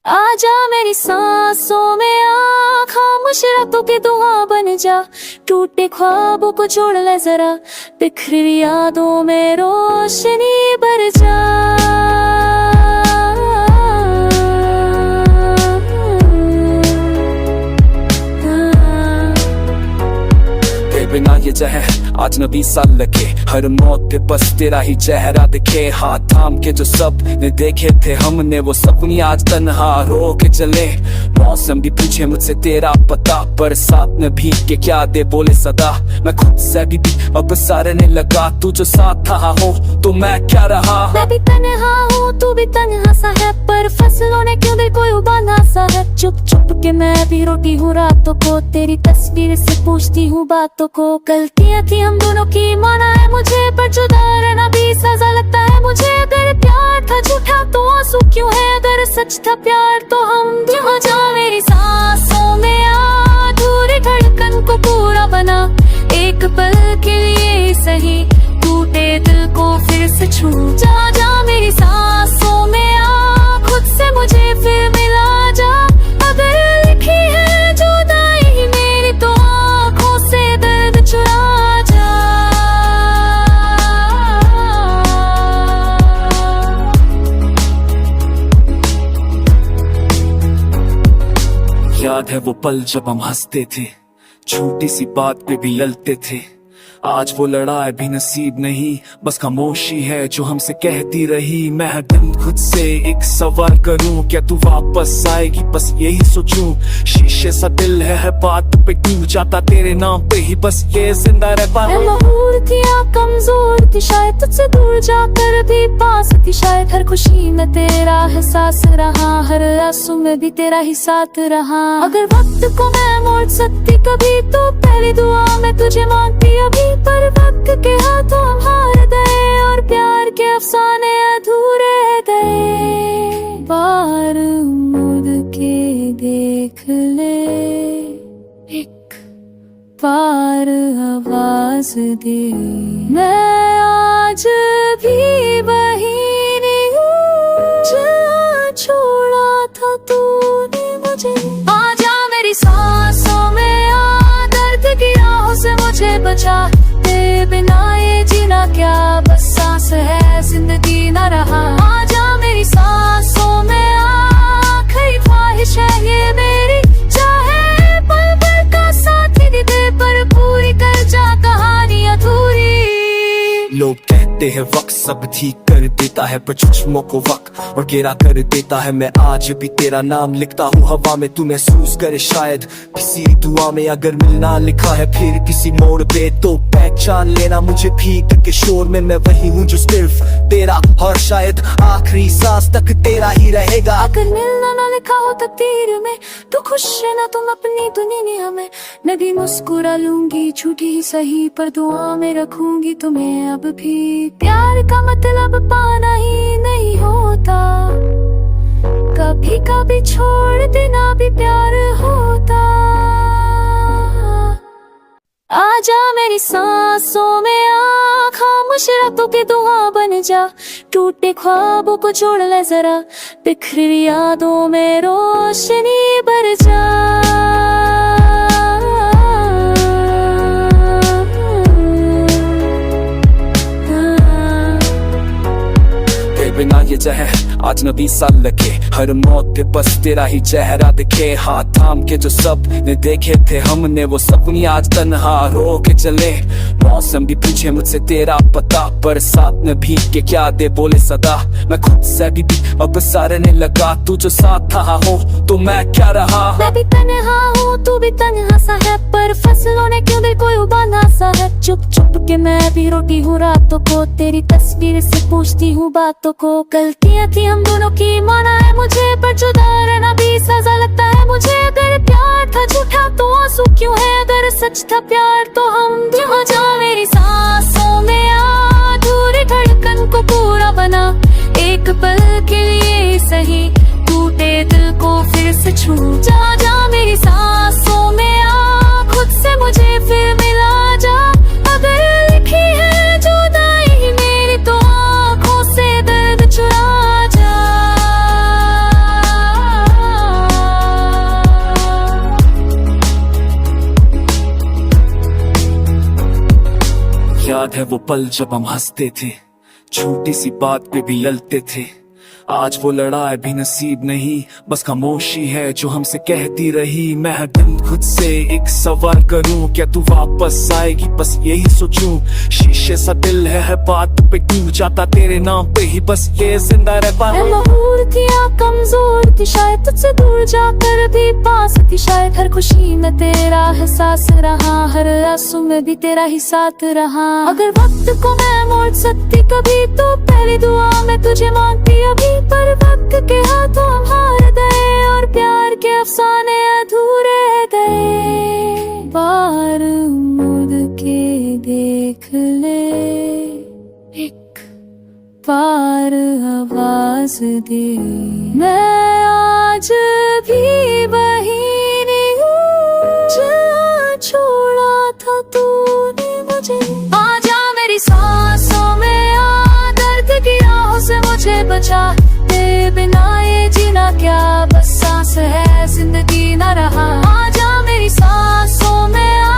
आजा मेरी सांसों में आ, खामोश रातों के दुआ बन जा, टूटे ख्वाबों को जोड़ ले जरा, बिखरी यादों में रोशनी भर जा। बिना ये जहर आज न 20 साल लगे, हर मौत पे बस तेरा ही चेहरा दिखे। हाथ थाम के जो सपने देखे थे हमने, वो सपने आज तन्हा रो के चले। मौसम भी पूछे मुझसे तेरा पता, बरसात में भीग के क्या दे बोले सदा। मैं खुद से भी अब सारने लगा, तू जो साथ था हो तो मैं क्या रहा। मैं भी तन्हा हूँ तू भी तन्हा सा है, पर फसलों ने क्यों दिल को उबाला सा है। चुप चुप के मैं भी रोटी हूँ रातों को, तेरी तस्वीर से पूछती हूँ बातों को। गलतियाँ थी हम दोनों की माना है मुझे, पर जुदा रहना भी सजा लगता है मुझे। अगर प्यार था झूठा तो आंसू क्यों है, अगर सच था प्यार तो हम दोनों। जा मेरी सांसों में आ, अधूरी धड़कन को पूरा बना, एक पल के लिए सही टूटे दिल को फिर से छू। जा जा मेरी सांसों में आ, खुद से मुझे फिर मिला जा। अगर लिखी है जुदाई मेरी तो आँखों से दर्द चुरा जा। याद है वो पल जब हम हंसते थे, छोटी सी बात पे भी लड़ते थे। आज वो लड़ाई भी नसीब नहीं, बस खामोशी है जो हमसे कहती रही। मैं हर दिन खुद से एक सवाल करूं, क्या तू वापस आएगी, बस यही सोचूं। शीशे सा दिल है हर बात पे टूट जाता, तेरे नाम पे ही बस ये जिंदा रह पाना। मैं मशहूर थी या कमजोर थी, शायद तुझसे दूर जाकर भी पास थी। शायद हर खुशी में तेरा एहसास रहा, हर आंसू में भी तेरा ही साथ रहा। अगर वक्त को मैं मोड़ सकती कभी तो पहली दुआ मैं तुझे मांगती अभी। पर वक्त के हाथों हम हार गए और प्यार के अफसाने अधूरे गए। बार मुड़ के देख ले, एक बार आवाज दे। मैं आज भी वही नहीं हूँ जहाँ छोड़ा था तूने मुझे। आजा मेरी सांसों में आ, दर्द की राहों से मुझे बचा। तेरे बिना ये जीना क्या, बस सांस है जिंदगी ना रहा। आजा मेरी सांसों में आ, आखिरी ख्वाहिश है ये मेरी, चाहे पल भर का साथ ही दे, पर पूरी कर जा कहानी अधूरी। लोग कहते हैं वक्त सब ठीक कर देता है, पर चश्मों को वक्त और गिरा कर देता है। मैं आज भी तेरा नाम लिखता हूँ हवा में, तू महसूस करे शायद किसी दुआ में। अगर मिलना लिखा है फिर किसी मोड़ पे तो पहचान लेना मुझे भीग के शोर में। मैं वही हूँ जो सिर्फ तेरा और शायद आखिरी सांस तक तेरा ही रहेगा। अगर मिलना ना लिखा हो तकदीर में तो खुश रहना तुम अपनी दुनिया में। मैं भी मुस्कुरा लूंगी झूठी ही सही, पर दुआ में रखूंगी तुम्हें अब भी। प्यार का मतलब पाना ही नहीं होता, कभी कभी छोड़ देना भी प्यार होता। आजा मेरी सांसों में आ, खामोश रातों के दुआ बन जा, टूटे ख्वाबों को जोड़ ले जरा, बिखरी यादों में रोशनी भर जा। बिना ये जहर आज न 20 साल लगे, हर मौत पे बस तेरा ही चेहरा दिखे। हाथ थाम के जो सपने देखे थे हमने, वो सपने आज तन्हा रो के चले। मौसम भी पूछे मुझसे तेरा पता, बरसात में भीग के क्या दे बोले सदा। मैं खुद से भी अब सारने लगा, तू जो साथ था हो तो मैं क्या रहा। मैं भी तन्हा हूँ तू भी तन्हा सा है, पर फसलों ने क्यों दिल को उबाला सा है। चुप चुप के मैं भी रोटी हूँ रातों को, तेरी तस्वीर से पूछती हूँ बातों को। गलतियाँ थी हम दोनों की माना है मुझे, पर जुदा रहना भी सजा लगता है मुझे। अगर प्यार था झूठा तो आंसू क्यों है, अगर सच था प्यार तो हम दोनों। जा मेरी सांसों में आ, अधूरी धड़कन को पूरा बना, एक पल के लिए सही टूटे दिल को फिर से छू। जा जा मेरी सांसों में आ, खुद से मुझे फिर मिला जा। अगर लिखी है जुदाई मेरी तो आँखों से दर्द चुरा जा। याद है वो पल जब हम हंसते थे, छोटी सी बात पे भी ललते थे। आज वो लड़ाई भी नसीब नहीं, बस खामोशी है जो हमसे कहती रही। मैं हर दिन खुद से एक सवाल करूं, क्या तू वापस आएगी, बस यही सोचूं। शीशे सा दिल है बात पे टूट जाता, तेरे नाम पे ही बस ये जिंदा रह मैं पाऊं। मशहूर थी या कमजोर थी, शायद तुझसे दूर जाकर भी पास थी। शायद हर खुशी में तेरा एहसास रहा, हर आंसू में भी तेरा ही साथ रहा। अगर वक्त को मैं मोड़ सकती कभी, तो पहली दुआ मैं तुझे मांगती अभी। पर वक्त के हाथों हम हार गए, और प्यार के अफसाने अधूरे गए। बार मुड़ के देख ले, एक बार आवाज दे। मैं आज भी वही नहीं हूँ जहाँ छोड़ा था तूने मुझे। आजा मेरी सांसों में आ, दर्द की राहों से मुझे बचा। तेरे बिना ये जीना क्या, बस सांस है जिंदगी ना रहा। आजा मेरी सांसों में आ,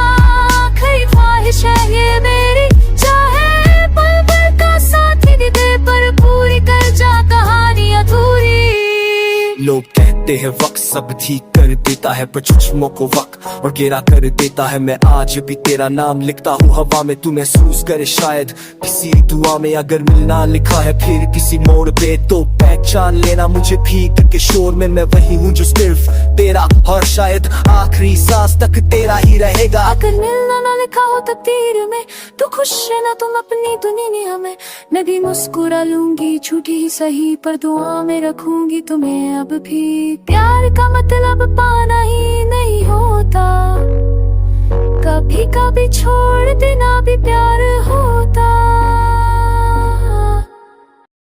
आखिरी ख्वाहिश है ये मेरी। चाहे पल भर का साथ ही दे, पर पूरी कर जा कहानी अधूरी। लोग कहते हैं वक्त सब ठीक कर देता है, पर चुचमों को वक्त और गिरा कर देता है। मैं आज भी तेरा नाम लिखता हूँ हवा में, तू महसूस करे शायद किसी दुआ में। अगर मिलना लिखा है फिर किसी मोड़ पे, तो पहचान लेना मुझे भीग के शोर में। मैं वही हूँ जो सिर्फ तेरा, और शायद आखिरी सांस तक तेरा ही रहेगा। अगर मिलना ना लिखा हो तकदीर में, तो खुश है ना तुम अपनी दुनिया में। मैं भी मुस्कुरा लूंगी झूठी ही सही, पर दुआ में रखूंगी तुम्हें अब भी। प्यार का मतलब पाना ही नहीं होता, कभी कभी छोड़ देना भी प्यार होता।